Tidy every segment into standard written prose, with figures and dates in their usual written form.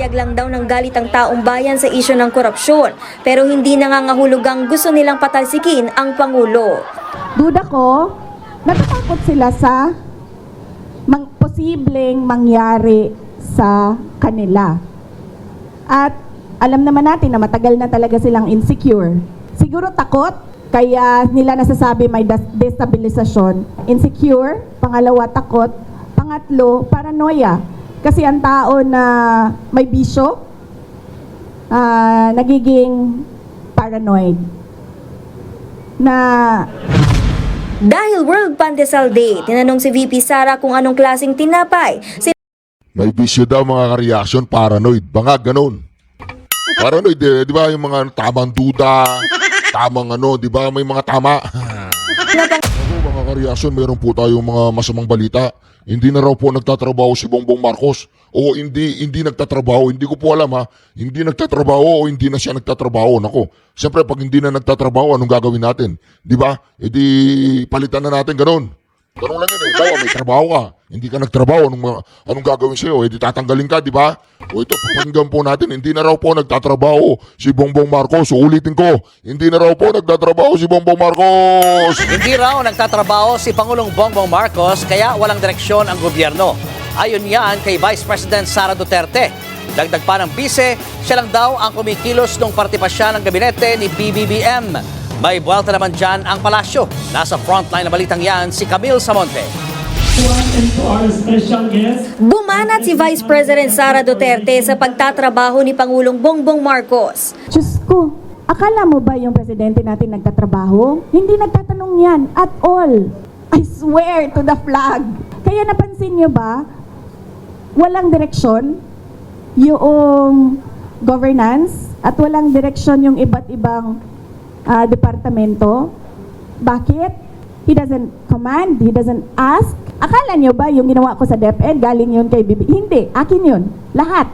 Pahayag lang daw ng galit ang taong bayan sa isyu ng korupsyon, pero hindi nangangahulugang gusto nilang patalsikin ang Pangulo. Duda ko, natatakot sila sa posibleng mangyari sa kanila. At alam naman natin na matagal na talaga silang insecure. Siguro takot, kaya nila nasasabi may destabilisasyon. Insecure, pangalawa takot, pangatlo paranoia. Kasi ang tao na may bisyo, nagiging paranoid. Dahil World Pandesal Day, tinanong si VP Sara kung anong klaseng tinapay. May bisyo daw mga ka-reaction, paranoid. Banga ganun. Paranoid di ba yung mga tamang duda, tamang di ba may mga tama. Mga ka-reaction, meron po tayong mga masamang balita. Hindi na raw po nagtatrabaho si Bongbong Marcos. O hindi nagtatrabaho. Hindi ko po alam ha. Hindi nagtatrabaho o hindi na siya nagtatrabaho. Nako, siyempre pag hindi na nagtatrabaho, anong gagawin natin? Di ba? E di palitan na natin ganun. Ganun lang yun eh. Bawa, may trabaho ka. Hindi ka nagtrabaho. Anong gagawin sa'yo? E di tatanggalin ka, di ba? O ito, papakinggan po natin. Hindi na raw po nagtatrabaho si Bongbong Marcos. Ulitin ko, hindi na raw po nagtatrabaho si Bongbong Marcos. Hindi raw nagtatrabaho si Pangulong Bongbong Marcos kaya walang direksyon ang gobyerno. Ayon yan kay Vice President Sara Duterte. Dagdag pa ng bise, siya lang daw ang kumikilos nung partipasya ng gabinete ni PBBM. May buwelta naman dyan ang palasyo. Nasa frontline na balitang yan si Camille Samonte. Bumanat si Vice President Sara Duterte sa pagtatrabaho ni Pangulong Bongbong Marcos. Diyos ko, akala mo ba yung presidente natin nagtatrabaho? Hindi nagtatanong yan at all. I swear to the flag. Kaya napansin niyo ba, walang direksyon yung governance at walang direksyon yung iba't ibang departamento. Bakit? He doesn't command, he doesn't ask. Akala niyo ba yung ginawa ko sa DepEd, galing yun kay Bibi? Hindi, akin yun. Lahat.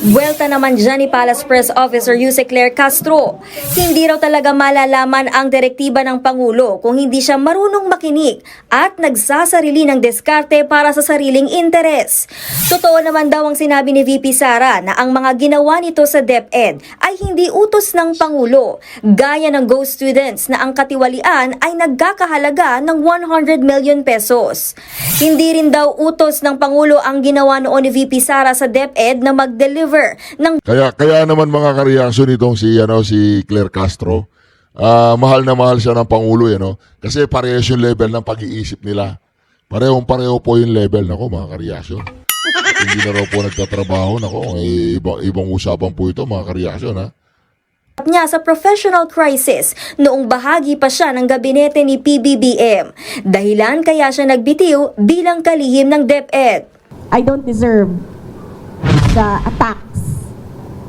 Buwelta naman dyan ni Palace Press Officer Yuse Claire Castro. Hindi raw talaga malalaman ang direktiba ng Pangulo kung hindi siya marunong makinig at nagsasarili ng diskarte para sa sariling interes. Totoo naman daw ang sinabi ni VP Sara na ang mga ginawa nito sa DepEd ay hindi utos ng Pangulo, gaya ng Go Students na ang katiwalian ay nagkakahalaga ng 100 million pesos. Hindi rin daw utos ng Pangulo ang ginawa noon ni VP Sara sa DepEd na mag-deliver ng... Kaya naman mga ka-reaction itong si Claire Castro, mahal na mahal siya ng Pangulo kasi parehas yung level ng pag-iisip nila. Pareho po yung level. Nako mga ka-reaction. Hindi na raw po nagtatrabaho. Nako, ibang usapan po ito mga ka-reaction ha. Niya sa professional crisis noong bahagi pa siya ng gabinete ni PBBM. Dahilan kaya siya nagbitiw bilang kalihim ng DepEd. I don't deserve the attacks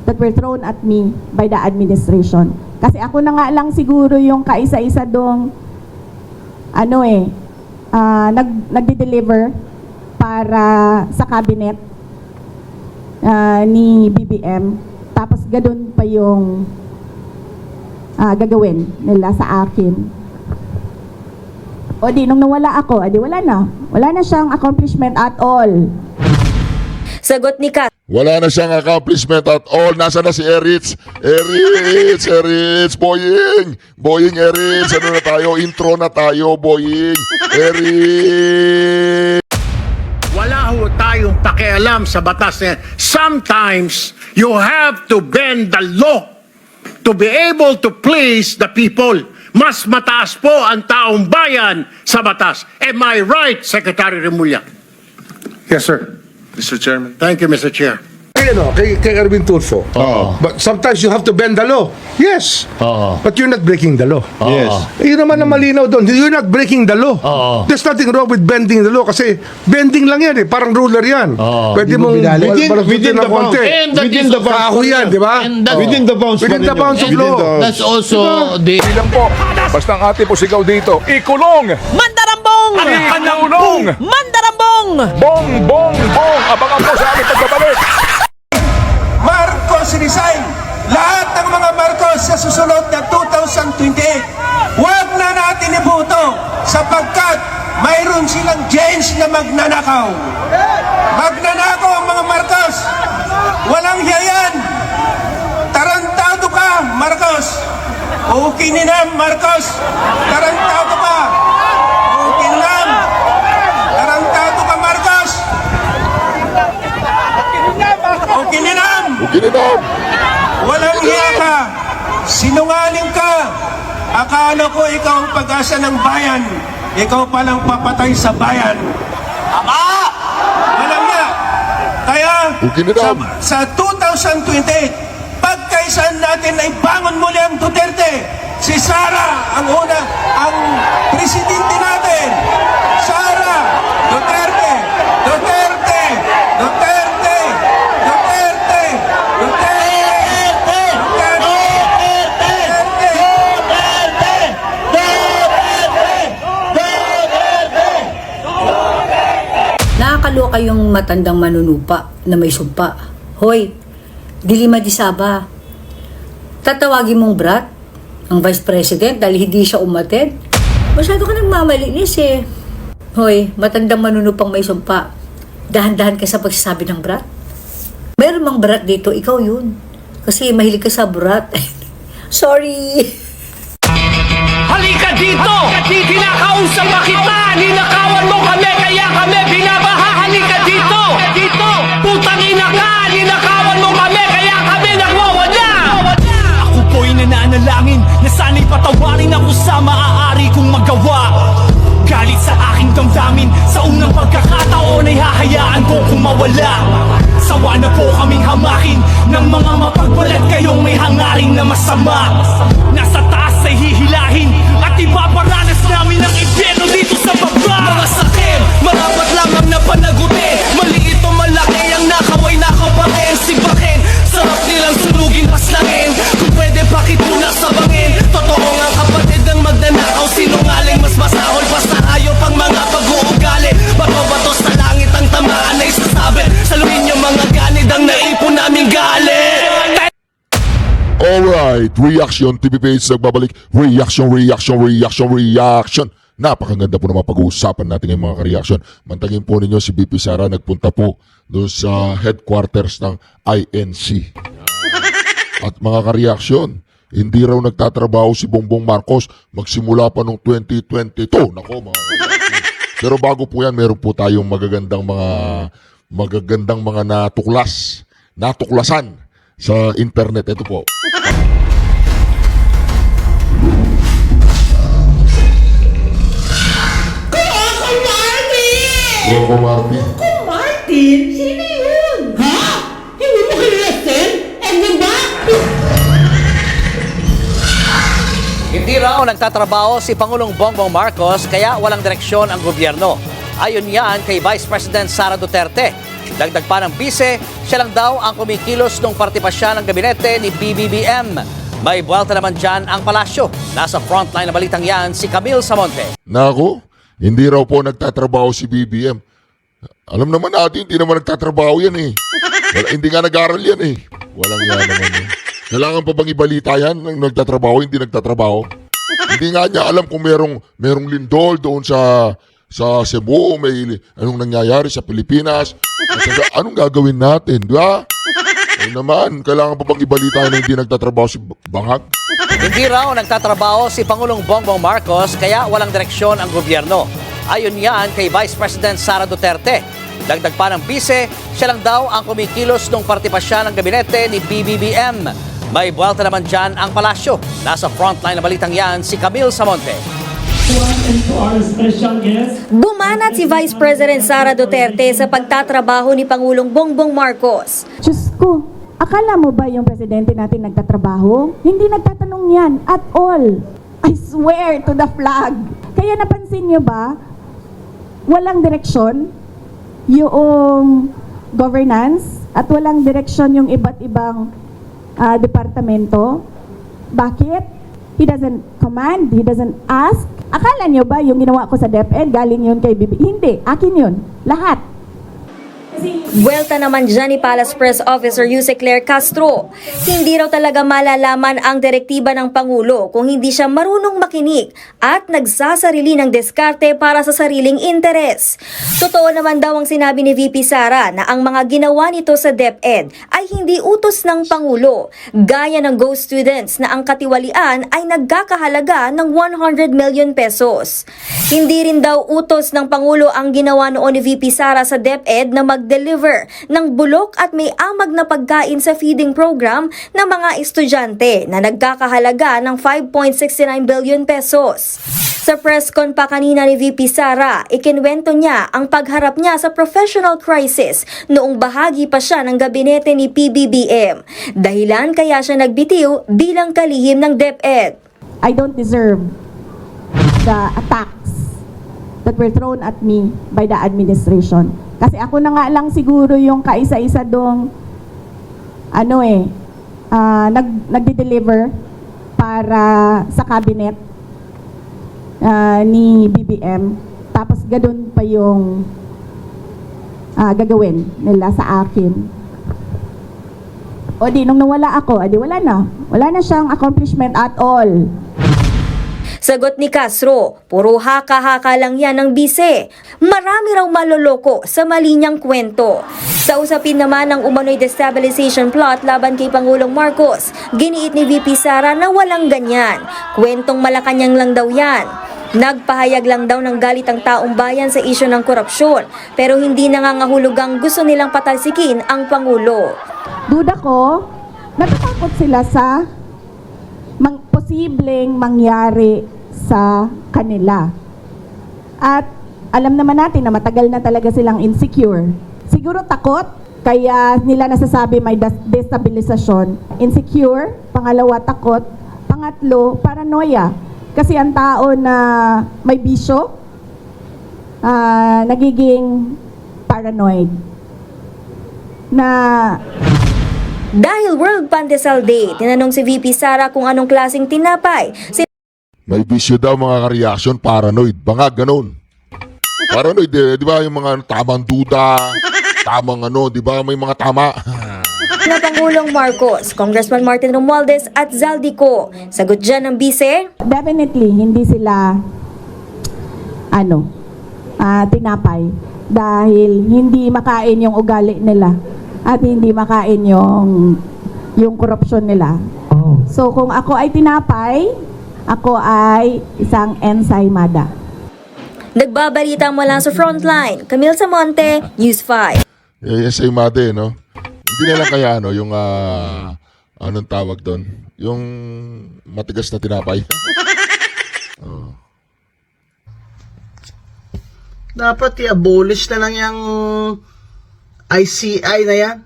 that were thrown at me by the administration. Kasi ako na nga lang siguro yung kaisa-isa dong nagde-deliver para sa cabinet ni BBM. Tapos gadun pa yung gagawin nila sa akin. O di, nung nawala ako, adi wala na. Wala na siyang accomplishment at all. Sagot ni Kat. Wala na siyang accomplishment at all. Nasa na si Eritz? Eritz, Boying, Eritz. Ano na tayo? Intro na tayo, Boying. Eritz. Wala ho tayong pakialam sa batas na yan. Sometimes, you have to bend the law to be able to please the people. Mas mataas po ang taong bayan sa batas. Am I right, Secretary Remulla? Yes, sir. Mr. Chairman. Thank you, Mr. Chair. Kay Erwin Tulfo. But sometimes you have to bend the law. Yes. But you're not breaking the law. Yes. Yun naman ang malinaw doon. You're not breaking the law. There's nothing wrong with bending the law kasi bending lang yan Parang ruler yan. Pwede mong within the bounds. And that within is the bounds. Yan, di ba? Within the bounds. Within the bounds of law. That's also the... Bilang po, basta ang ate po sigaw dito, ikulong! Mandarambong! Ikulong! Mandarambong! Bong! Abangan po sa aming pagbabalik! Marcos resign! Lahat ng mga Marcos sa susunod na 2028, huwag na natin iboto sapagkat mayroon silang James na magnanakaw. Magnanakaw ang mga Marcos. kininam, Marcos! Tarantado ka! O kininam! Tarantado ka, Marcos! O kininam! Kininam! Walang hiya ka! Sinungaling ka! Akala ko ikaw ang pag-asa ng bayan. Ikaw palang papatay sa bayan. Ama! Walang hiya! Kaya sa 2028, pagkaisan natin na ibangon muli ang Duterte, si Sara ang ang presidente natin. Sara Duterte! Duterte! Duterte! Duterte! Duterte! Nakakaloka yung matandang manunupa na may sumpa. Hoy, Dilima di Saba, tatawagin mong brat ang Vice President dahil hindi siya umattend? Masyado ka nagmamalinis eh. Hoy, matandang manunupang may sumpa, dahan-dahan ka sa pagsasabi ng brat. Meron mang brat dito, ikaw yun. Kasi mahilig ka sa brat. Sorry. Halika dito! Kinakausap pa kita! Ninakawan mo kami, kaya kami binabaha! Halika dito! Putang ina ka! Ninakawan mo kami, kaya kami nagwawala! Ako po'y nananalangin na sana'y patawarin ako sa maaari kong magawa. Galit sa aking damdamin, sa unang pagkakataon ay hahayaan ko kung mawala. Sawa na po kaming hamakin ng mga mapagbalat kayong may hangaring na masama. Nasa taas ay hihilahin at ibabaranas namin ang impyerno dito sa baba. Mga sakit, marapat lang ang napanagutin. Maliit o malaki ang nakaway nakapakin. Sibakin, sarap nilang sunugin paslangin. Kung pwede pakituna sa bangin. Totoo nga kapatid ng magnanakaw, sinungaling mas masahol pa sa hayop ang mga pag-uugali. Bato-bato sa langit ang tamaan na isasabit. Saluhin yung mga ganid ang naipon naming galit. Alright, Reaction TV page nagbabalik. Reaction. Napakaganda po naman pag-uusapan natin ng mga ka-reaction. Mantagin po ninyo si BP Sara nagpunta po doon sa headquarters ng INC. At mga ka-reaction, hindi raw nagtatrabaho si Bongbong Marcos magsimula pa noong 2022. Nako mga ka-reaction. Pero bago po yan, meron po tayong magagandang mga natuklasan sa internet. Ito po. Coco Martin. Martin? Sino yun? Ha? Hindi mo kilalasin? Ano ba? Hindi raw nagtatrabaho si Pangulong Bongbong Marcos kaya walang direksyon ang gobyerno. Ayon yan kay Vice President Sara Duterte. Dagdag pa ng bise, siya lang daw ang kumikilos nung partipasya ng gabinete ni BBBM. May buwelta naman dyan ang palasyo. Nasa frontline na balitang yan si Camille Samonte. Nako, hindi raw po nagtatrabaho si BBM. Alam naman natin, hindi naman nagtatrabaho yan eh. Hindi nga nag-aaral yan eh. Walang yan naman eh. Kailangan pa bang ibalita yan ng nagtatrabaho, hindi nagtatrabaho? Hindi nga niya alam kung merong lindol doon sa Cebu, may anong nangyayari sa Pilipinas. Anong gagawin natin, di ba? Eh naman, kailangan pa bang ibalita na hindi nagtatrabaho si Bangag? Hindi raw nagtatrabaho si Pangulong Bongbong Marcos kaya walang direksyon ang gobyerno. Ayon yan kay Vice President Sara Duterte. Dagdag pa ng bise, siya lang daw ang kumikilos nung partipasya ng gabinete ni BBBM. May buwelta naman dyan ang palasyo. Nasa frontline na balitang yan si Camille Samonte. Bumanat si Vice President Sara Duterte sa pagtatrabaho ni Pangulong Bongbong Marcos. Diyos ko, akala mo ba yung presidente natin nagtatrabaho? Hindi nagtatanong yan at all. I swear to the flag. Kaya napansin niyo ba, walang direksyon yung governance at walang direksyon yung iba't ibang departamento. Bakit? He doesn't command, he doesn't ask. Akala niyo ba yung ginawa ko sa DepEd, galing yun kay Bibi? Hindi, akin yun. Lahat. Vuelta naman dyan ni Palace Press Officer Yuse Claire Castro. Hindi raw talaga malalaman ang direktiba ng Pangulo kung hindi siya marunong makinig at nagsasarili ng diskarte para sa sariling interes. Totoo naman daw ang sinabi ni VP Sara na ang mga ginawa nito sa DepEd ay hindi utos ng Pangulo, gaya ng Go Students na ang katiwalian ay nagkakahalaga ng 100 million pesos. Hindi rin daw utos ng Pangulo ang ginawa noon ni VP Sara sa DepEd na mag-deliver ng bulok at may amag na pagkain sa feeding program ng mga estudyante na nagkakahalaga ng 5.69 billion pesos. Sa press con pa kanina ni VP Sara, ikinwento niya ang pagharap niya sa professional crisis noong bahagi pa siya ng gabinete ni PBBM. Dahilan kaya siya nagbitiw bilang kalihim ng DepEd. I don't deserve the attacks that were thrown at me by the administration. Kasi ako na nga lang siguro yung kaisa-isa dong nagde-deliver para sa cabinet ni BBM. Tapos ganun pa yung gagawin nila sa akin. O di, nung nawala ako, adi wala na. Wala na siyang accomplishment at all. Sagot ni Castro, puro haka-haka lang yan ng bise. Marami raw maloloko sa mali niyang kwento. Sa usapin naman ng umano'y destabilization plot laban kay Pangulong Marcos, giniit ni VP Sara na walang ganyan. Kwentong Malacanang lang daw yan. Nagpahayag lang daw ng galit ang taong bayan sa isyu ng korupsyon, pero hindi nangangahulugang gusto nilang patalsikin ang Pangulo. Duda ko, natatakot sila sa posibleng mangyari sa kanila. At alam naman natin na matagal na talaga silang insecure. Siguro takot, kaya nila nasasabi may destabilisasyon. Insecure, pangalawa takot, pangatlo paranoia. Kasi ang tao na may bisyo, nagiging paranoid. Dahil World Pandesal Day, tinanong si VP Sara kung anong klaseng tinapay. May bisyo daw mga ka-reaction, paranoid. Banga, ganun. Paranoid, di ba yung mga tamang duda, tamang di ba may mga tama. Na Pangulong Marcos, Congressman Martin Romualdez at Zaldico. Sagot dyan ng bise? Definitely, hindi sila tinapay. Dahil hindi makain yung ugali nila. At hindi makain yung korupsyon nila. So kung ako ay tinapay, ako ay isang ensaymada. Nagbabalita mula sa Frontline, Camille Samonte, News 5. Yes, ay made, no? Hindi na lang kaya, yung, anong tawag doon? Yung matigas na tinapay. Dapat i-abolish na lang yung ICI na yan.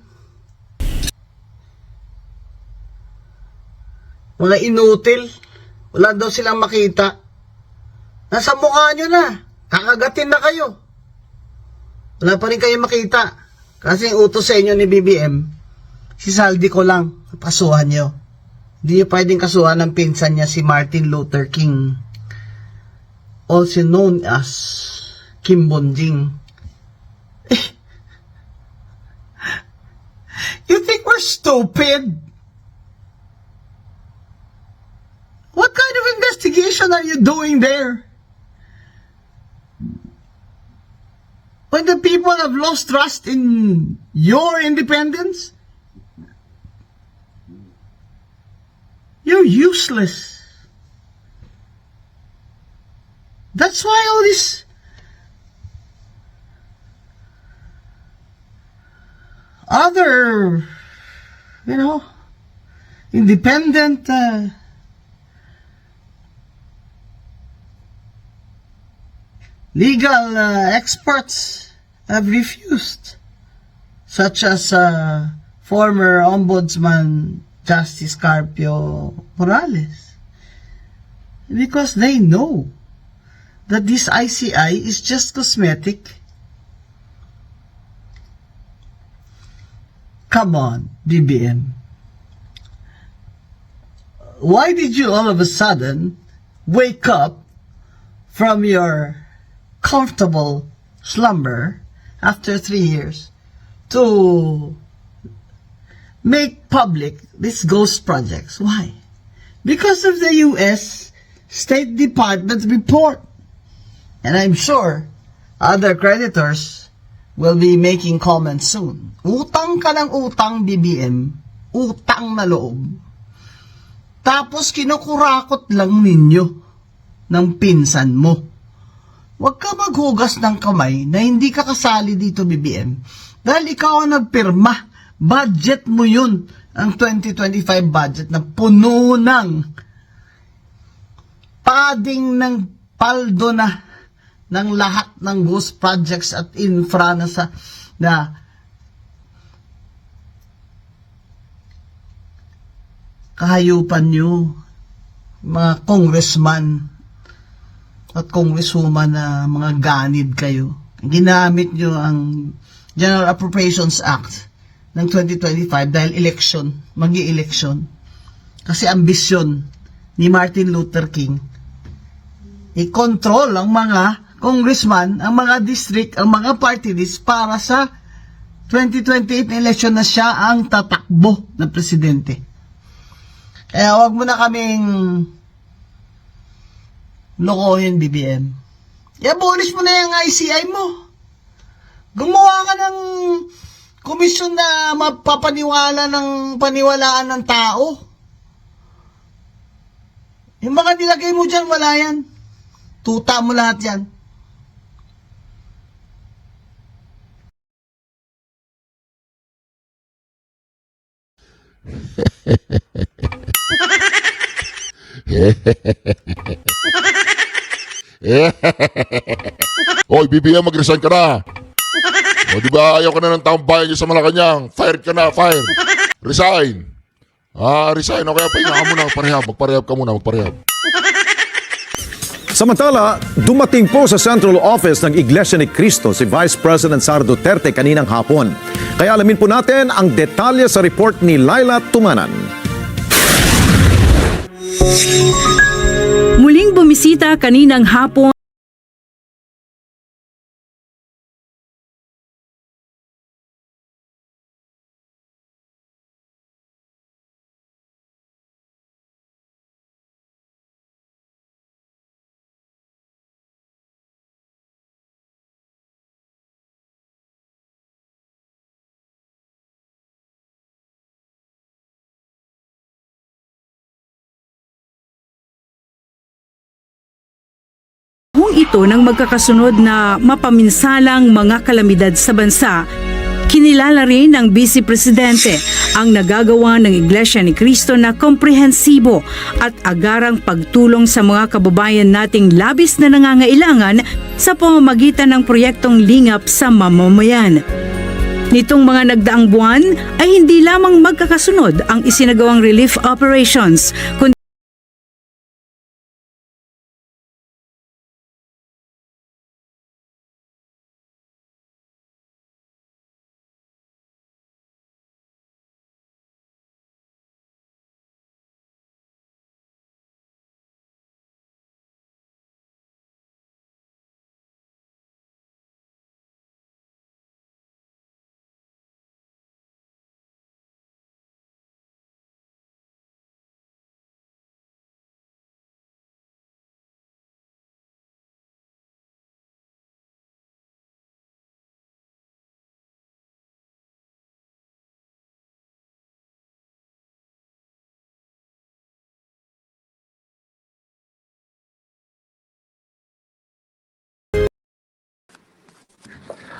Mga inutil. Wala daw silang makita. Nasa mukha nyo na. Kakagatin na kayo. Wala pa rin kayo makita. Kasi yung utos sa inyo ni BBM, si Zaldico lang. Kasuhan nyo. Hindi nyo pwedeng kasuhan ng pinsan niya si Martin Luther King. Also known as Kim Bonjing. You think we're stupid? What kind of investigation are you doing there? When the people have lost trust in your independence? You're useless. That's why all this other, independent legal experts have refused, such as former Ombudsman Justice Carpio Morales, because they know that this ICI is just cosmetic. Come on, BBM. Why did you all of a sudden wake up from your comfortable slumber after 3 years to make public these ghost projects. Why? Because of the U.S. State Department report. And I'm sure other creditors will be making comments soon. Utang ka ng utang, BBM. Utang na loob. Tapos kinukurakot lang ninyo ng pinsan mo. Huwag ka maghugas ng kamay na hindi ka kasali dito, BBM. Dahil ikaw ang nagpirma. Budget mo yun. Ang 2025 budget na puno ng pading ng paldo na ng lahat ng ghost projects at infra na kahayupan nyo, mga congressman at congresswoman na mga ganid kayo. Ginamit nyo ang General Appropriations Act ng 2025 dahil election, magi-election. Kasi ambisyon ni Martin Luther King, i-control ang mga congressman, ang mga district, ang mga party list para sa 2028 election na siya ang tatakbo na presidente. Kaya wag mo na kaming lokohin, BBM. I-abolish mo na yung ICI mo. Gumawa ka ng komisyon na paniwalaan ng tao. Yung mga nilagay mo dyan, wala yan. Tuta mo lahat yan. Hoy, BBM, mag-resign ka na. O, di ba ayaw ka na ng taong bayan dyan sa Malacanang? Fired ka na, fire. Resign. Resign. O kaya pahinga ka muna, magparehab ka muna. Samantala, dumating po sa Central Office ng Iglesia ni Cristo si Vice President Sara Duterte kaninang hapon. Kaya alamin po natin ang detalye sa report ni Laila Tumanan. Muling bumisita kaninang hapon ito ng magkakasunod na mapaminsalang mga kalamidad sa bansa. Kinilala rin ng Vice Presidente ang nagagawa ng Iglesia ni Cristo na komprehensibo at agarang pagtulong sa mga kababayan nating labis na nangangailangan sa pamamagitan ng proyektong lingap sa mamamayan. Nitong mga nagdaang buwan ay hindi lamang magkakasunod ang isinagawang relief operations, kundi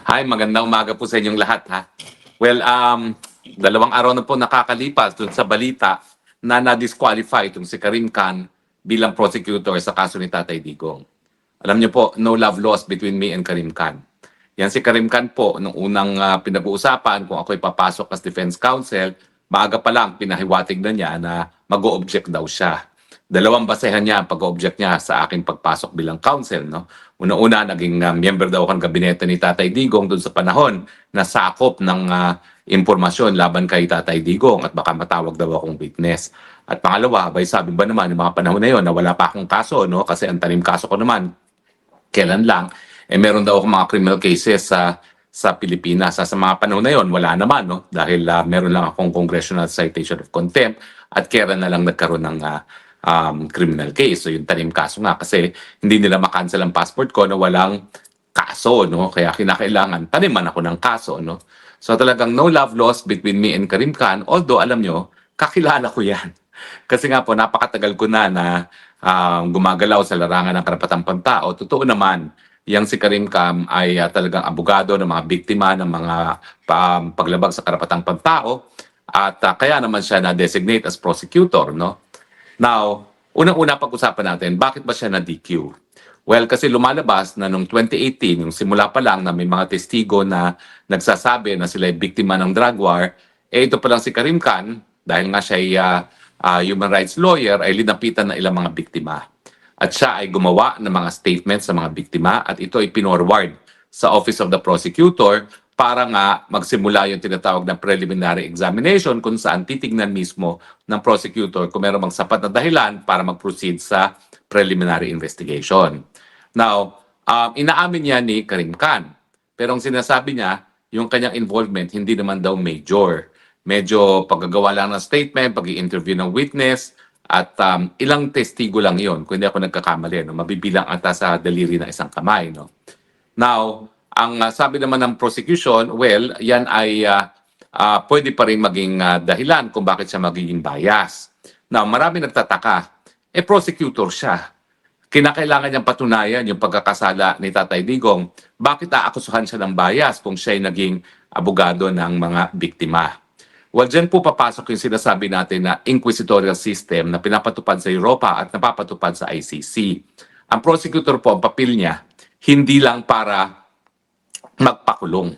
Hi, magandang umaga po sa inyong lahat ha. Well, 2 araw na po nakakalipas dun sa balita na na-disqualify itong si Karim Khan bilang prosecutor sa kaso ni Tatay Digong. Alam niyo po, no love lost between me and Karim Khan. Yan si Karim Khan po, nung unang pinag-uusapan kung ako'y papasok as defense counsel, maaga pa lang pinahiwatig na niya na mag-o-object daw siya. 2 basehan niya ang pag-object niya sa aking pagpasok bilang counsel. No? Una-una, naging member daw ako ng gabinete ni Tatay Digong doon sa panahon na sakop ng impormasyon laban kay Tatay Digong at baka matawag daw akong witness. At pangalawa, sabi ba naman, yung mga panahon na yun na wala pa akong kaso, no? Kasi ang tanim kaso ko naman, kailan lang, meron daw akong mga criminal cases sa sa Pilipinas. Sa mga panahon na yon, wala naman, no? Dahil meron lang akong congressional citation of contempt at kaya na lang nagkaroon ng criminal case. So yung tanim kaso nga kasi hindi nila makancel ang passport ko na walang kaso, no? Kaya kinakailangan taniman ako ng kaso, no? So talagang no love lost between me and Karim Khan, although alam nyo, kakilala ko yan. Kasi nga po, napakatagal ko na gumagalaw sa larangan ng karapatang pantao. Totoo naman, yang si Karim Khan ay talagang abogado ng mga biktima ng mga paglabag sa karapatang pantao at kaya naman siya na-designate as prosecutor, no? Now, unang-una pag-usapan natin, bakit ba siya na-DQ? Well, kasi lumalabas na noong 2018, yung simula pa lang na may mga testigo na nagsasabi na sila ay biktima ng drug war, ito pa lang si Karim Khan, dahil nga siya ay human rights lawyer, ay linapitan na ilang mga biktima. At siya ay gumawa ng mga statements sa mga biktima at ito ay pinorward sa Office of the Prosecutor para nga magsimula yung tinatawag na preliminary examination kung saan titignan mismo ng prosecutor kung meron bang sapat na dahilan para mag-proceed sa preliminary investigation. Now, inaamin niya ni Karim Khan. Pero ang sinasabi niya, yung kanyang involvement hindi naman daw major. Medyo paggagawa lang ng statement, pag-i-interview ng witness, at ilang testigo lang yon kung hindi ako nagkakamali. No? Mabibilang ata sa daliri ng isang kamay. No? Now, ang sabi naman ng prosecution, well, yan ay pwede pa rin maging dahilan kung bakit siya magiging bias. Now, marami nagtataka. Prosecutor siya. Kinakailangan niyang patunayan yung pagkakasala ni Tatay Digong. Bakit aakusuhan siya ng bias kung siya ay naging abogado ng mga biktima? Well, dyan po papasok yung sinasabi natin na inquisitorial system na pinapatupad sa Europa at napapatupad sa ICC. Ang prosecutor po, ang papel niya, hindi lang para magpakulong.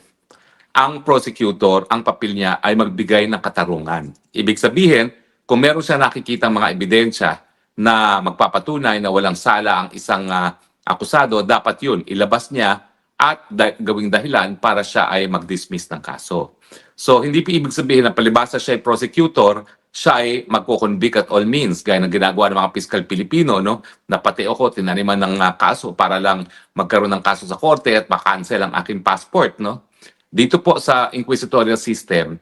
Ang prosecutor, ang papel niya ay magbigay ng katarungan. Ibig sabihin, kung meron siya nakikita mga ebidensya na magpapatunay na walang sala ang isang akusado, dapat yun, ilabas niya at gawing dahilan para siya ay mag-dismiss ng kaso. So, hindi pa ibig sabihin na palibasa siya ay prosecutor, siya ay magkukonvict at all means, gaya ng ginagawa ng mga piskal Pilipino, no? Na pati ako, tinaniman ng kaso para lang magkaroon ng kaso sa korte at makancel ang aking passport, no? Dito po sa inquisitorial system,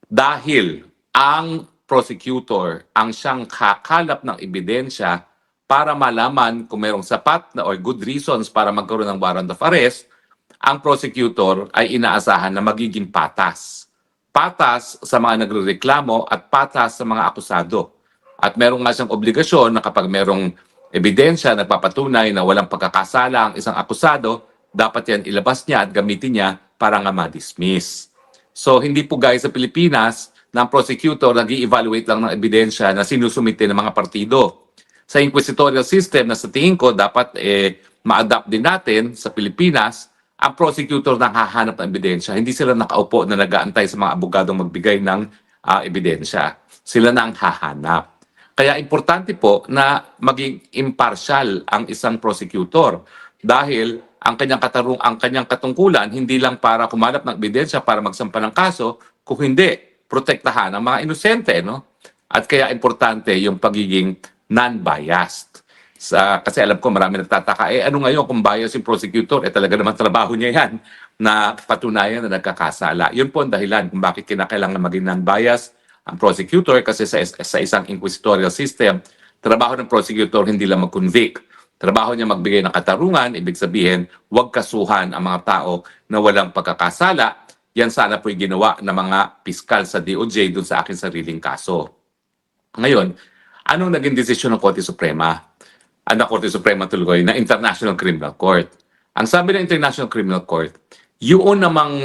dahil ang prosecutor ang siyang kakalap ng ebidensya para malaman kung mayroong sapat na or good reasons para magkaroon ng warrant of arrest, ang prosecutor ay inaasahan na magiging patas. Patas sa mga nagrereklamo at patas sa mga akusado. At meron nga siyang obligasyon na kapag merong ebidensya nagpapatunay na walang pagkakasala ang isang akusado, dapat yan ilabas niya at gamitin niya para nga ma-dismiss. So hindi po guys sa Pilipinas na ang prosecutor nag-i-evaluate lang ng ebidensya na sinusumite ng mga partido. Sa inquisitorial system na sa tingin ko dapat ma-adapt din natin sa Pilipinas, ang prosecutor nang hahanap ng ebidensya. Hindi sila nakaupo na nag-aantay sa mga abogadong magbigay ng ebidensya. Sila na ang hahanap. Kaya importante po na maging impartial ang isang prosecutor dahil ang kanyang katungkulan hindi lang para kumanap ng ebidensya para magsampa ng kaso, kung hindi, protektahan ang mga inosente, no? At kaya importante yung pagiging non-biased. Kasi alam ko marami nagtataka, ano ngayon kung bias yung prosecutor? Talaga naman trabaho niya yan na patunayan na nagkakasala. Yun po ang dahilan kung bakit kinakailangan maging non-bias ang prosecutor kasi sa isang inquisitorial system, trabaho ng prosecutor hindi lang mag-convict. Trabaho niya magbigay ng katarungan, ibig sabihin, huwag kasuhan ang mga tao na walang pagkakasala. Yan sana po'y ginawa ng mga piskal sa DOJ dun sa aking sariling kaso. Ngayon, anong naging desisyon ng Korte Suprema? Ang Korte Suprema tuloy na International Criminal Court. Ang sabi ng International Criminal Court, yun namang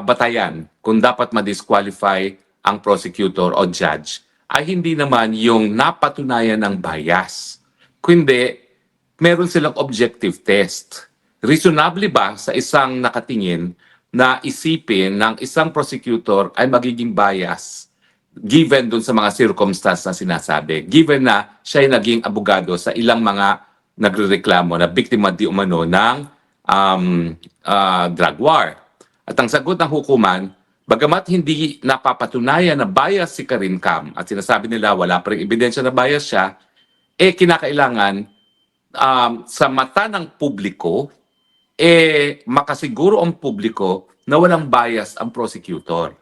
batayan kung dapat ma-disqualify ang prosecutor o judge ay hindi naman yung napatunayan ng bias. Kundi, meron silang objective test. Reasonably ba sa isang nakatingin na isipin ng isang prosecutor ay magiging bias given dun sa mga circumstance na sinasabi, given na siya ay naging abogado sa ilang mga nagrereklamo na biktima di umano ng drug war. At ang sagot ng hukuman, bagamat hindi napapatunayan na bias si Karim Khan at sinasabi nila wala pa rin ebidensya na bias siya, kinakailangan sa mata ng publiko, makasiguro ang publiko na walang bias ang prosecutor.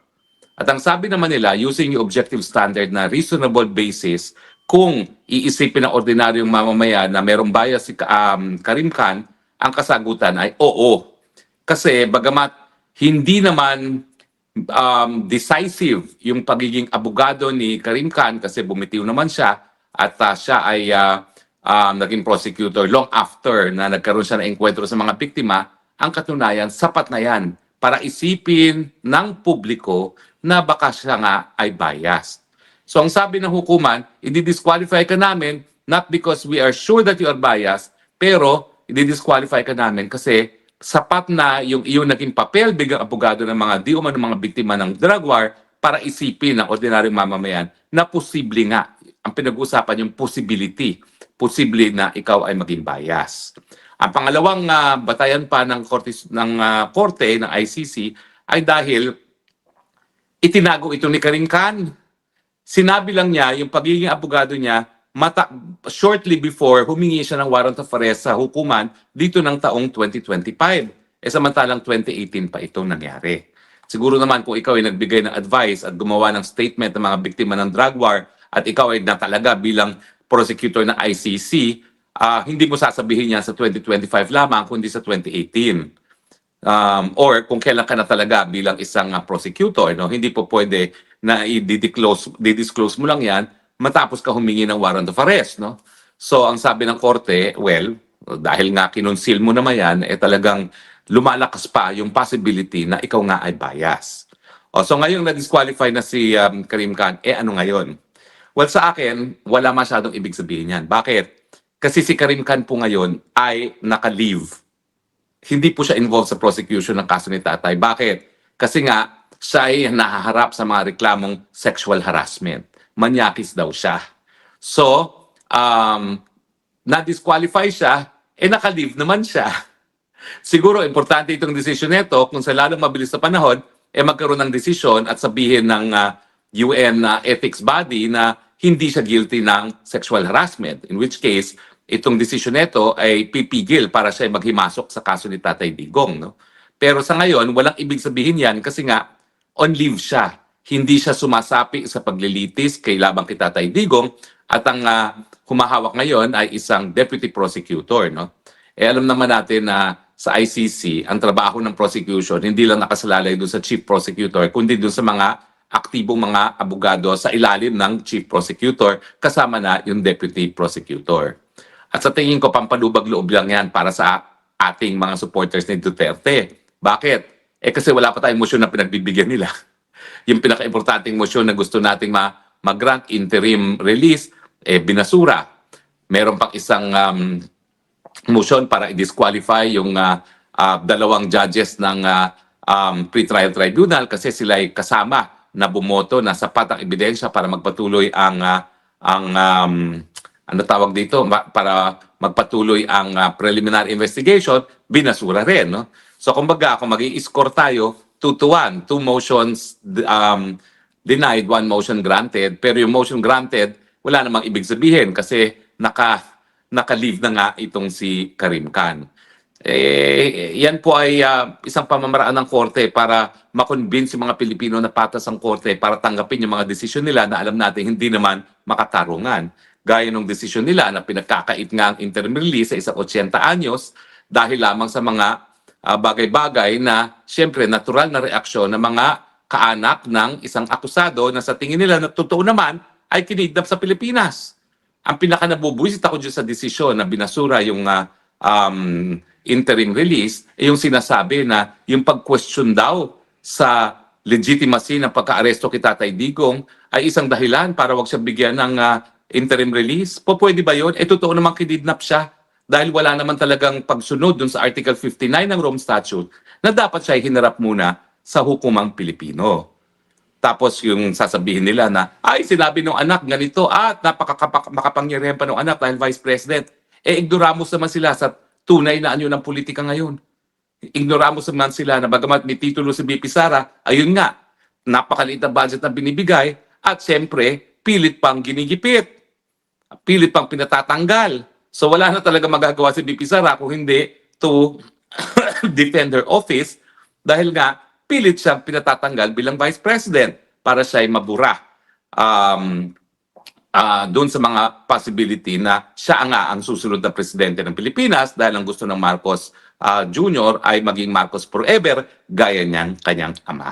At ang sabi naman nila, using yung objective standard na reasonable basis, kung iisipin ng ordinaryong mamamayan na merong bias si Karim Khan, ang kasagutan ay oo. Kasi bagamat hindi naman decisive yung pagiging abogado ni Karim Khan kasi bumitiw naman siya at siya ay naging prosecutor long after na nagkaroon siya ng enkwentro sa mga biktima, ang katunayan, sapat na yan para isipin ng publiko na baka siya nga ay biased. So ang sabi ng hukuman, i-disqualify ka namin not because we are sure that you are biased, pero i-disqualify ka namin kasi sapat na yung iyong naging papel bilang abogado ng mga di umano mga biktima ng drug war para isipin ng ordinaryong mamamayan na posible nga. Ang pinag-uusapan yung possibility. Posible na ikaw ay maging bias. Ang pangalawang batayan pa ng korte ng ICC ay dahil itinago ito ni Karim Khan. Sinabi lang niya yung pagiging abogado niya shortly before humingi siya ng warrant of arrest sa hukuman dito ng taong 2025. Samantalang 2018 pa ito nangyari. Siguro naman kung ikaw ay nagbigay ng advice at gumawa ng statement ng mga biktima ng drug war at ikaw ay natalaga bilang prosecutor ng ICC, hindi mo sasabihin yan sa 2025 lamang kundi sa 2018. Or kung kailan ka na talaga bilang isang prosecutor, no? Hindi po pwede na i-disclose mo lang yan matapos ka humingi ng warrant of arrest. No? So ang sabi ng korte, well, dahil nga kinonceal mo naman yan, talagang lumalakas pa yung possibility na ikaw nga ay bias. So ngayong na-disqualify na si Karim Khan, ano ngayon? Well, sa akin, wala masyadong ibig sabihin yan. Bakit? Kasi si Karim Khan po ngayon ay naka-leave. Hindi po siya involved sa prosecution ng kaso ni Tatay. Bakit? Kasi nga, siya ay nahaharap sa mga reklamong sexual harassment. Manyakis daw siya. So, na-disqualify siya, naka-leave naman siya. Siguro, importante itong desisyon nito kung sa lalong mabilis na panahon, magkaroon ng desisyon at sabihin ng UN ethics body na hindi siya guilty ng sexual harassment. In which case, itong desisyon nito ay pipigil para siya maghimasok sa kaso ni Tatay Digong. No? Pero sa ngayon, walang ibig sabihin yan kasi nga, on leave siya. Hindi siya sumasapi sa paglilitis kay labang kay Tatay Digong at ang humahawak ngayon ay isang deputy prosecutor. No? Alam naman natin na sa ICC, ang trabaho ng prosecution, hindi lang nakasalalay doon sa chief prosecutor, kundi doon sa mga aktibong mga abogado sa ilalim ng chief prosecutor, kasama na yung deputy prosecutor. At sa tingin ko, pampalubag loob lang yan para sa ating mga supporters ni Duterte. Bakit? Kasi wala pa tayong motion na pinagbibigyan nila. Yung pinaka-importanting motion na gusto nating mag-grant interim release, binasura. Meron pang isang motion para i-disqualify yung dalawang judges ng pre-trial tribunal kasi sila ay kasama na bumoto na sapat ang ebidensya para magpatuloy ano tawag dito, para magpatuloy ang preliminary investigation, binasura rin. No? So kumbaga, kung mag-i-score tayo, 2-1, 2 motions denied, 1 motion granted, pero yung motion granted, wala namang ibig sabihin kasi naka-leave na nga itong si Karim Khan. Yan po ay isang pamamaraan ng korte para makonvince yung mga Pilipino na patas ang korte para tanggapin yung mga desisyon nila na alam natin hindi naman makatarungan. Gaya ng desisyon nila na pinagkakait nga ang interim release sa isang 80 anyos dahil lamang sa mga bagay-bagay na siyempre natural na reaksyon ng mga kaanak ng isang akusado na sa tingin nila na totoo naman ay kinidnap sa Pilipinas. Ang pinaka-nabubuisit ako dyan sa desisyon na binasura yung interim release, yung sinasabi na yung pag-question daw sa legitimacy ng pagka-aresto kay Tatay Digong ay isang dahilan para wag siya bigyan ng interim release. Pwede ba yun? Totoo namang kinidnap siya dahil wala naman talagang pagsunod dun sa Article 59 ng Rome Statute na dapat siya hinarap muna sa hukumang Pilipino. Tapos yung sasabihin nila na, sinabi ng anak ganito at makapangyarihan pa ng anak dahil Vice President. Ignoramos naman sila sa tunay na anyo ng politika ngayon. Ignoramos naman sila na bagamat may titulo si BP Sara, ayun nga, napakaliit na budget na binibigay at siyempre, pilit pang ginigipit. Pilit pang pinatatanggal. So wala na talaga magagawa si BP Sara kung hindi to defend her office dahil nga pilit siyang pinatatanggal bilang Vice President para siya ay mabura doon sa mga possibility na siya nga ang susunod na presidente ng Pilipinas dahil ang gusto ng Marcos Jr. ay maging Marcos forever gaya niyang kanyang ama.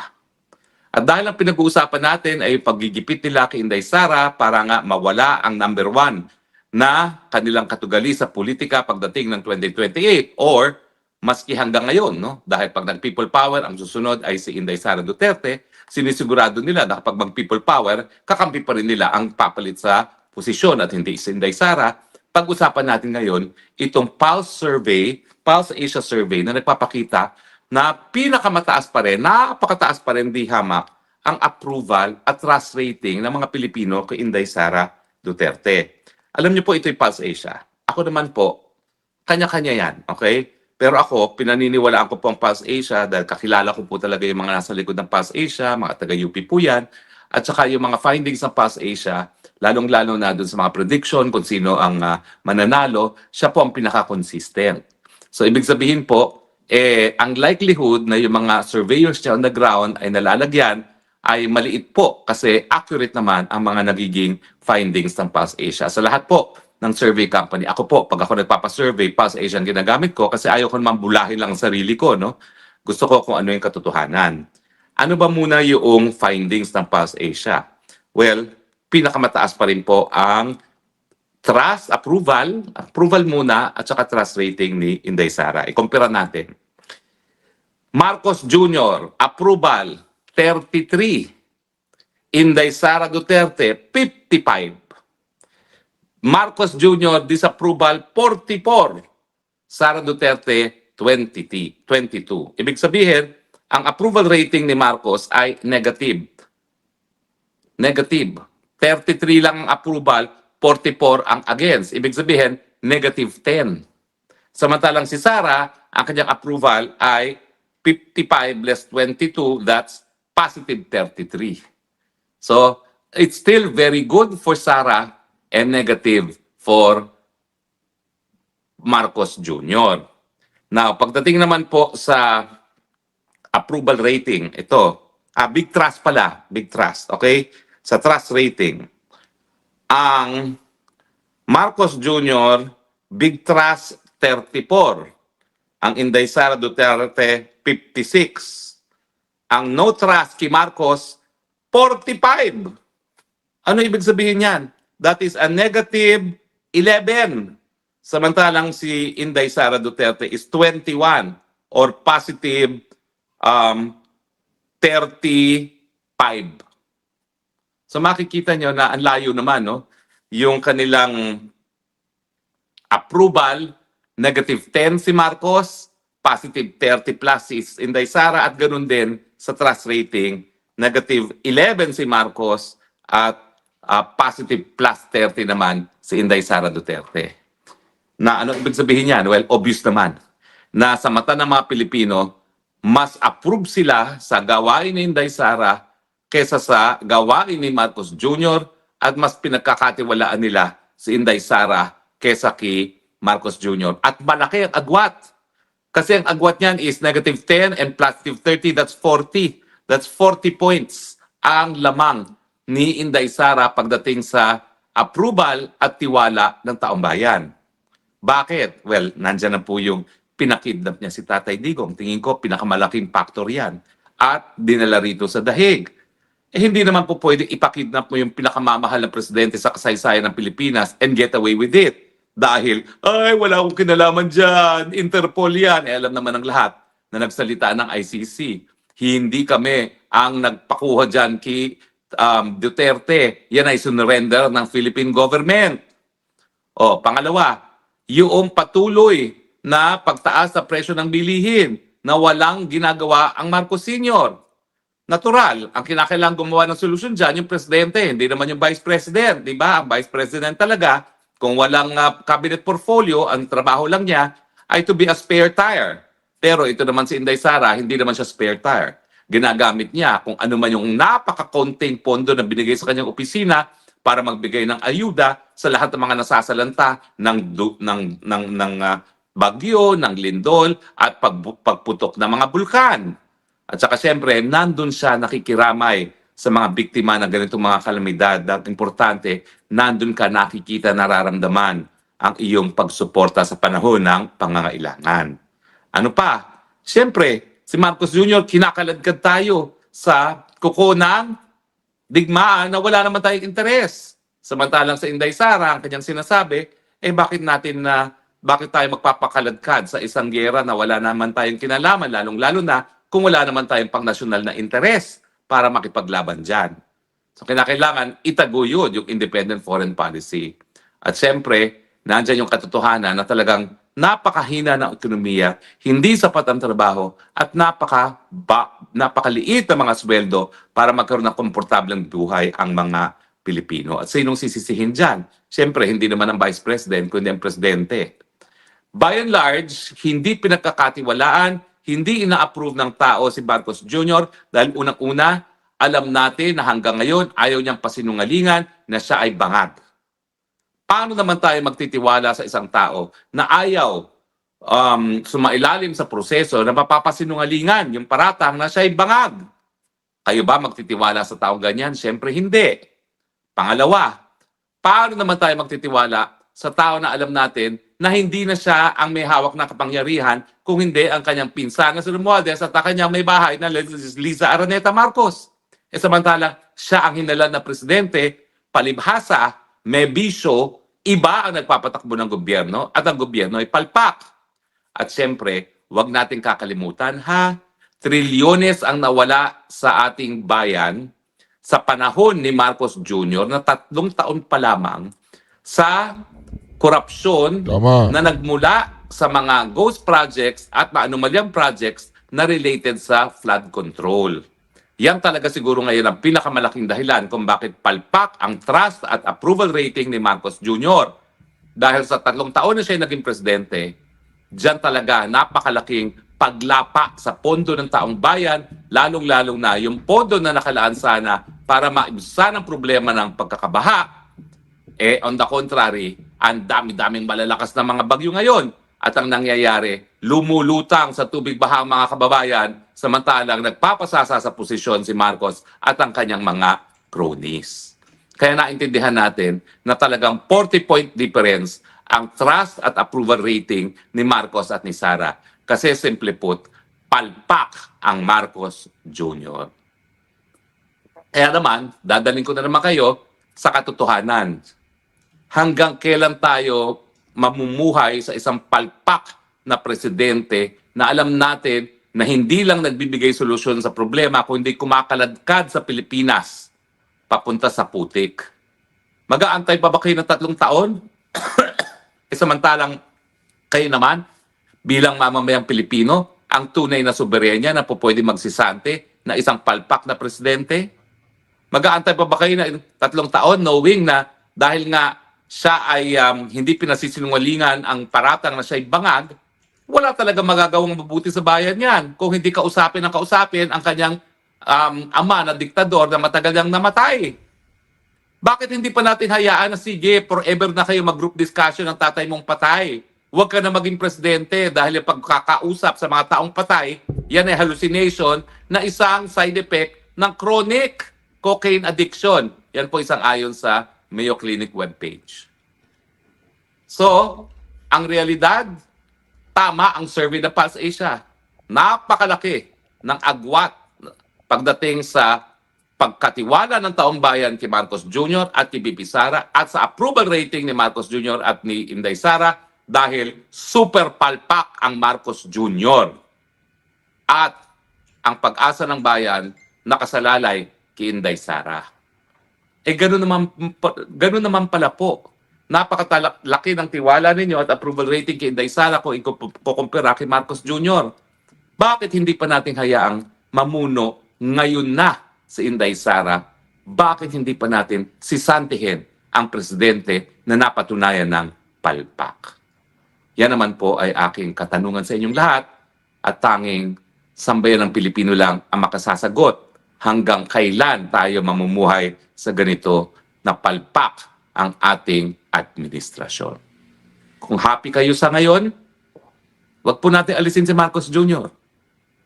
At dahil ang pinag-uusapan natin ay paggigipit nila kay Inday Sara para nga mawala ang number 1 na kanilang katugali sa politika pagdating ng 2028 or maski hanggang ngayon, no? Dahil pag nag-people power, ang susunod ay si Inday Sara Duterte, sinisigurado nila na kapag mag-people power, kakampi pa rin nila ang papalit sa posisyon at hindi si Inday Sara. Pag-usapan natin ngayon itong Pulse Asia Survey na nagpapakita na pinakamataas pa rin, napakataas pa rin di hamak ang approval at trust rating ng mga Pilipino kay Inday Sara Duterte. Alam niyo po, ito'y Pulse Asia. Ako naman po, kanya-kanya yan, okay? Pero ako, pinaniniwalaan ko po ang Pulse Asia dahil kakilala ko po talaga yung mga nasa likod ng Pulse Asia, mga taga-UP po yan, at saka yung mga findings ng Pulse Asia, lalong-lalo na dun sa mga prediction kung sino ang mananalo, siya po ang pinaka-consistent. So, ibig sabihin po, ang likelihood na yung mga surveyors niya on the ground ay nalalagyan ay maliit po kasi accurate naman ang mga nagiging findings ng Pulse Asia. Sa lahat po ng survey company, ako po, pag ako nagpapasurvey, Pulse Asia ang ginagamit ko kasi ayaw ko naman bulahin lang ang sarili ko, no? Gusto ko kung ano yung katotohanan. Ano ba muna yung findings ng Pulse Asia? Well, pinakamataas pa rin po ang trust, approval muna at saka trust rating ni Inday Sara. I-compare natin. Marcos Jr., approval, 33. Inday Sara Duterte, 55. Marcos Jr., disapproval, 44. Sara Duterte, 22. Ibig sabihin, ang approval rating ni Marcos ay negative. Negative. 33 lang ang approval, 44 ang against. Ibig sabihin, negative 10. Samantalang si Sara, ang kanyang approval ay 55 less 22, that's positive 33. So, it's still very good for Sara and negative for Marcos Jr. Now, pagdating naman po sa approval rating, ito, big trust pala, big trust, okay? Sa trust rating, ang Marcos Jr., big trust 34. Ang Inday Sara Duterte, 56. Ang no trust kay Marcos, 45. Ano ibig sabihin yan? That is a negative 11. Samantalang si Inday Sara Duterte is 21 or positive 35. So makikita nyo na ang layo naman, no? Yung kanilang approval, negative 10 si Marcos, positive 30 plus si Inday Sara, at ganun din sa trust rating, negative 11 si Marcos at positive plus 30 naman si Inday Sara Duterte. Na ano ibig sabihin yan? Well, obvious naman na sa mata ng mga Pilipino, mas approve sila sa gawain ni Inday Sara kesa sa gawain ni Marcos Jr. at mas pinagkakatiwalaan nila si Inday Sara kesa kay Marcos Jr. At malaki ang agwat. Kasi ang agwat niyan is negative 10 and positive 30, that's 40. That's 40 points ang lamang ni Inday Sara pagdating sa approval at tiwala ng taong bayan. Bakit? Well, nandyan na po yung pinakidnap niya si Tatay Digong. Tingin ko, pinakamalaking factor yan. At dinala rito sa dahig. Hindi naman po pwede ipakidnap mo yung pinakamamahal na presidente sa kasaysayan ng Pilipinas and get away with it. Dahil, ay, wala akong kinalaman dyan, Interpol yan. Alam naman ng lahat na nagsalita ng ICC. Hindi kami ang nagpakuha dyan kay Duterte. Yan ay surrender ng Philippine government. O, pangalawa, yung patuloy na pagtaas sa presyo ng bilihin na walang ginagawa ang Marcos Sr. Natural, ang kinakailangan gumawa ng solusyon dyan, yung presidente, hindi naman yung vice president, di ba? Ang vice president talaga, kung walang cabinet portfolio, ang trabaho lang niya ay to be a spare tire. Pero ito naman si Inday Sara, hindi naman siya spare tire. Ginagamit niya kung ano man yung napakakonting pondo na binigay sa kanyang opisina para magbigay ng ayuda sa lahat ng mga nasasalanta ng bagyo, ng lindol, at pagputok ng mga bulkan. At saka siyempre, nandun siya nakikiramay sa mga biktima ng ganitong mga kalamidad. At importante, nandun ka nakikita, nararamdaman ang iyong pagsuporta sa panahon ng pangangailangan. Ano pa? Siyempre, si Marcos Jr., kinakaladkad tayo sa kuko ng digmaan na wala naman tayong interes. Samantalang sa Inday Sara, ang kanyang sinasabi, bakit tayo magpapakaladkad sa isang giyera na wala naman tayong kinalaman, lalong-lalo na kung wala naman tayong pang-nasyonal na interes para makipaglaban dyan. So kinakailangan itaguyod yung independent foreign policy. At siyempre, nandyan yung katotohanan na talagang napakahina ng ekonomiya, hindi sapat ang trabaho, at napakaliit na mga sweldo para magkaroon ng komportableng buhay ang mga Pilipino. At sinong sisisihin dyan? Siyempre, hindi naman ang Vice President, kundi ang Presidente. By and large, hindi pinagkakatiwalaan, hindi ina-approve ng tao si Marcos Jr. dahil unang-una, alam natin na hanggang ngayon ayaw niyang pasinungalingan na siya ay bangag. Paano naman tayo magtitiwala sa isang tao na ayaw sumailalim sa proseso na mapapasinungalingan yung paratang na siya ay bangag? Kayo ba magtitiwala sa taong ganyan? Siyempre hindi. Pangalawa, paano naman tayo magtitiwala sa tao na alam natin na hindi na siya ang may hawak na kapangyarihan kung hindi ang kanyang pinsan na si Romualdez at ang kanyang may bahay na Liza Araneta Marcos? Samantala, siya ang hinalan na presidente, palibhasa, may bisyo, iba ang nagpapatakbo ng gobyerno at ang gobyerno ay palpak. At siyempre, huwag nating kakalimutan trilyones ang nawala sa ating bayan sa panahon ni Marcos Jr. na 3 taon pa lamang sa korupsyon na nagmula sa mga ghost projects at maanumalyang projects na related sa flood control. Yan talaga siguro ngayon ang pinakamalaking dahilan kung bakit palpak ang trust at approval rating ni Marcos Jr. Dahil sa 3 taon na siya naging presidente, diyan talaga napakalaking paglapa sa pondo ng taong bayan, lalong-lalong na yung pondo na nakalaan sana para maibsan ang problema ng pagkakabaha. On the contrary, ang dami-daming malalakas na mga bagyo ngayon. At ang nangyayari, lumulutang sa tubig baha ang mga kababayan, samantalang nagpapasasa sa posisyon si Marcos at ang kanyang mga cronies. Kaya naintindihan natin na talagang 40-point difference ang trust at approval rating ni Marcos at ni Sara. Kasi simple put, palpak ang Marcos Jr. Kaya naman, dadaling ko na naman kayo sa katotohanan. Hanggang kailan tayo mamumuhay sa isang palpak na presidente na alam natin na hindi lang nagbibigay solusyon sa problema, kundi kumakaladkad sa Pilipinas papunta sa putik. Mag-aantay pa ba kayo ng 3 taon? Samantalang kayo naman, bilang mamamayang Pilipino, ang tunay na soberenya na po pwede magsisante na isang palpak na presidente? Mag-aantay pa ba kayo ng 3 taon knowing na dahil nga siya ay hindi pinasisinungalingan ang paratang na siya ay bangag, wala talaga magagawang mabuti sa bayan yan kung hindi kausapin ang kanyang ama na diktador na matagal nang namatay. Bakit hindi pa natin hayaan na sige, forever na kayo mag-group discussion ng tatay mong patay? Huwag ka na maging presidente dahil yung pagkakausap sa mga taong patay, yan ay hallucination na isang side effect ng chronic cocaine addiction. Yan po isang ayon sa Mayo Clinic webpage. So, ang realidad, tama ang survey ng Pulse Asia. Napakalaki ng agwat pagdating sa pagkatiwala ng taong bayan kay Marcos Jr. at kay BP Sara at sa approval rating ni Marcos Jr. at ni Inday Sara dahil super palpak ang Marcos Jr. At ang pag-asa ng bayan nakasalalay kay Inday Sara. Gano'n naman pala po. Napakalaki ng tiwala ninyo at approval rating kay Inday Sara kung ikukumpira kay Marcos Jr. Bakit hindi pa natin hayaang mamuno ngayon na si Inday Sara? Bakit hindi pa natin sisantihin ang presidente na napatunayan ng palpak? Yan naman po ay aking katanungan sa inyong lahat at tanging sambayan ng Pilipino lang ang makasasagot hanggang kailan tayo mamumuhay sa ganito na palpak ang ating administrasyon. Kung happy kayo sa ngayon, Wag po natin alisin si Marcos Jr.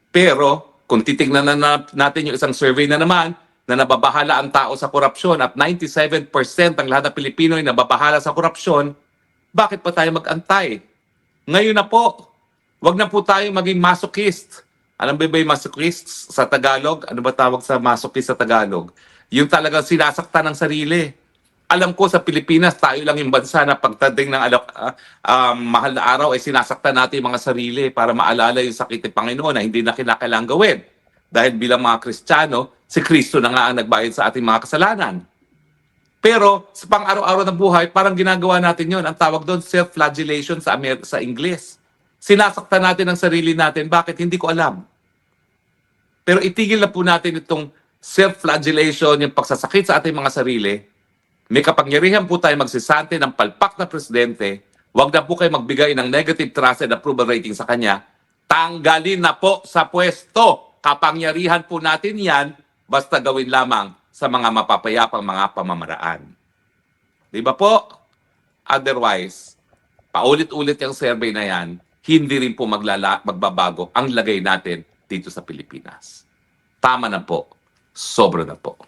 Pero, kung titignan na natin yung isang survey na naman, na nababahala ang tao sa korupsyon at 97% ang lahat ng Pilipino ay nababahala sa korupsyon, bakit pa tayo mag-antay? Ngayon na po, wag na po tayo maging masochist. Alam ba yung masochist sa Tagalog? Ano ba tawag sa masochist sa Tagalog? Yung talagang sinasaktan ng sarili. Alam ko sa Pilipinas, tayo lang yung bansa na pagdating ng mahal na araw ay sinasaktan natin yung mga sarili para maalala yung sakit ng Panginoon na hindi na kinakailangan gawin. Dahil bilang mga Kristiyano, si Kristo na nga ang nagbayad sa ating mga kasalanan. Pero sa pang-araw-araw ng buhay, parang ginagawa natin yon. Ang tawag doon, self-flagellation sa Ingles. Sinasaktan natin ang sarili natin. Bakit? Hindi ko alam. Pero itigil na po natin itong self-flagellation, yung pagsasakit sa ating mga sarili. May kapangyarihan po tayo magsisante ng palpak na presidente. Huwag na po kayo magbigay ng negative trust and approval rating sa kanya. Tanggalin na po sa pwesto. Kapangyarihan po natin yan, basta gawin lamang sa mga mapapayapang mga pamamaraan. Di ba po? Otherwise, paulit-ulit yung survey na yan, hindi rin po magbabago ang lagay natin dito sa Pilipinas. Tama na po. Sobra na po.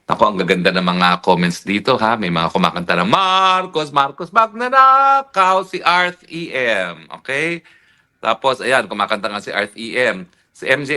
Ako, ang gaganda ng mga comments dito, ha? May mga kumakanta na, Marcos, magnanakaw, si Arth EM. Okay? Tapos, ayan, kumakanta nga si Arth EM. Si MJ